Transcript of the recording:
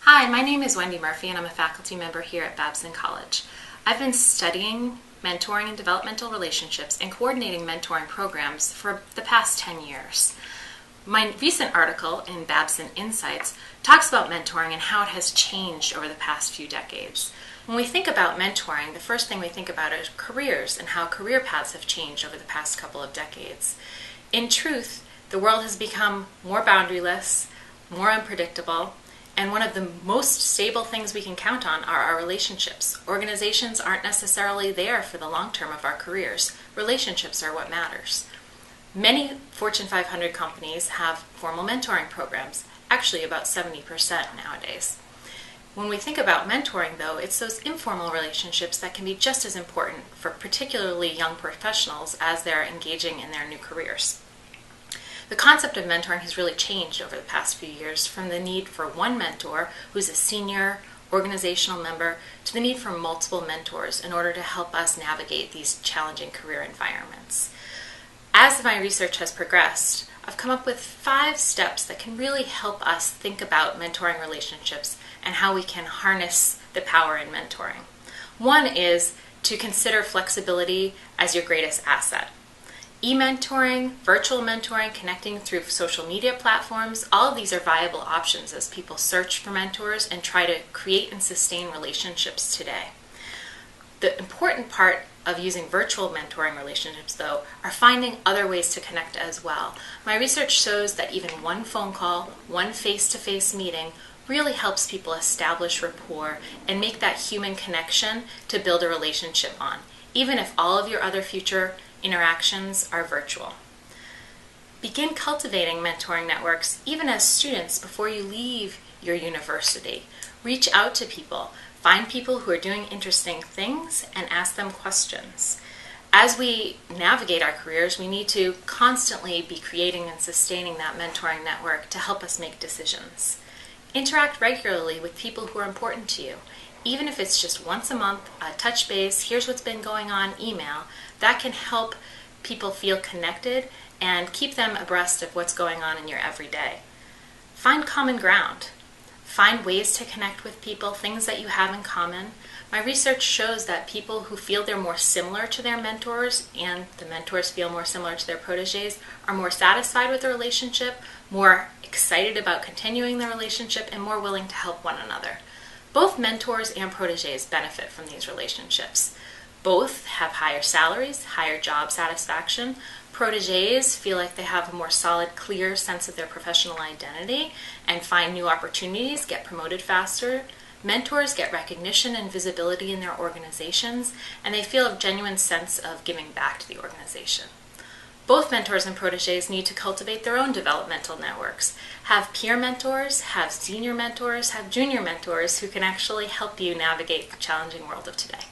Hi, my name is Wendy Murphy and I'm a faculty member here at Babson College. I've been studying mentoring and developmental relationships and coordinating mentoring programs for the past 10 years. My recent article in Babson Insights talks about mentoring and how it has changed over the past few decades. When we think about mentoring, the first thing we think about is careers and how career paths have changed over the past couple of decades. In truth, the world has become more boundaryless, more unpredictable, and one of the most stable things we can count on are our relationships. Organizations aren't necessarily there for the long term of our careers. Relationships are what matters. Many Fortune 500 companies have formal mentoring programs, actually about 70% nowadays. When we think about mentoring, though, it's those informal relationships that can be just as important for particularly young professionals as they're engaging in their new careers. The concept of mentoring has really changed over the past few years, from the need for one mentor who's a senior organizational member to the need for multiple mentors in order to help us navigate these challenging career environments. As my research has progressed, I've come up with 5 steps that can really help us think about mentoring relationships and how we can harness the power in mentoring. One is to consider flexibility as your greatest asset. E-mentoring, virtual mentoring, connecting through social media platforms, all of these are viable options as people search for mentors and try to create and sustain relationships today. The important part of using virtual mentoring relationships, though, are finding other ways to connect as well. My research shows that even one phone call, one face-to-face meeting really helps people establish rapport and make that human connection to build a relationship on, even if all of your other future interactions are virtual. Begin cultivating mentoring networks even as students before you leave your university. Reach out to people. Find people who are doing interesting things and ask them questions. As we navigate our careers, we need to constantly be creating and sustaining that mentoring network to help us make decisions. Interact regularly with people who are important to you. Even if it's just once a month, a touch base, here's what's been going on, email, that can help people feel connected and keep them abreast of what's going on in your everyday. Find common ground. Find ways to connect with people, things that you have in common. My research shows that people who feel they're more similar to their mentors and the mentors feel more similar to their proteges are more satisfied with the relationship, more excited about continuing the relationship, and more willing to help one another. Both mentors and proteges benefit from these relationships. Both have higher salaries, higher job satisfaction. Proteges feel like they have a more solid, clear sense of their professional identity and find new opportunities, get promoted faster. Mentors get recognition and visibility in their organizations, and they feel a genuine sense of giving back to the organization. Both mentors and proteges need to cultivate their own developmental networks. Have peer mentors, have senior mentors, have junior mentors who can actually help you navigate the challenging world of today.